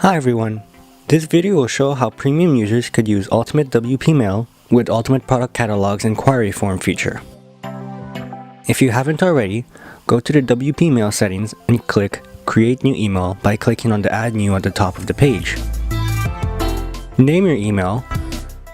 Hi everyone, this video will show how premium users could use Ultimate WP Mail with Ultimate Product Catalog's inquiry form feature. If you haven't already, go to the WP Mail settings and click Create New Email by clicking on the Add New at the top of the page. Name your email,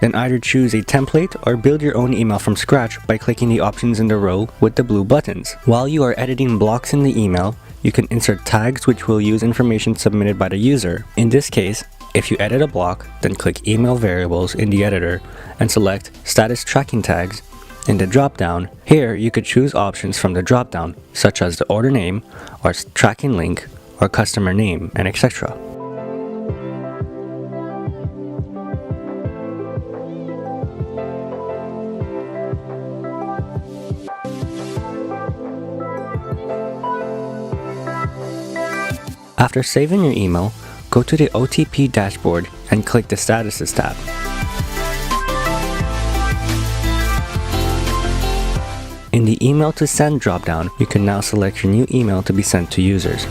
then either choose a template or build your own email from scratch by clicking the options in the row with the blue buttons. While you are editing blocks in the email, you can insert tags which will use information submitted by the user. In this case, if you edit a block, then click Email Variables in the editor and select Status Tracking Tags. In the drop-down, here you could choose options from the drop-down, such as the order name, or tracking link, or customer name, and etc. After saving your email, go to the OTP dashboard and click the Statuses tab. In the Email to Send dropdown, you can now select your new email to be sent to users.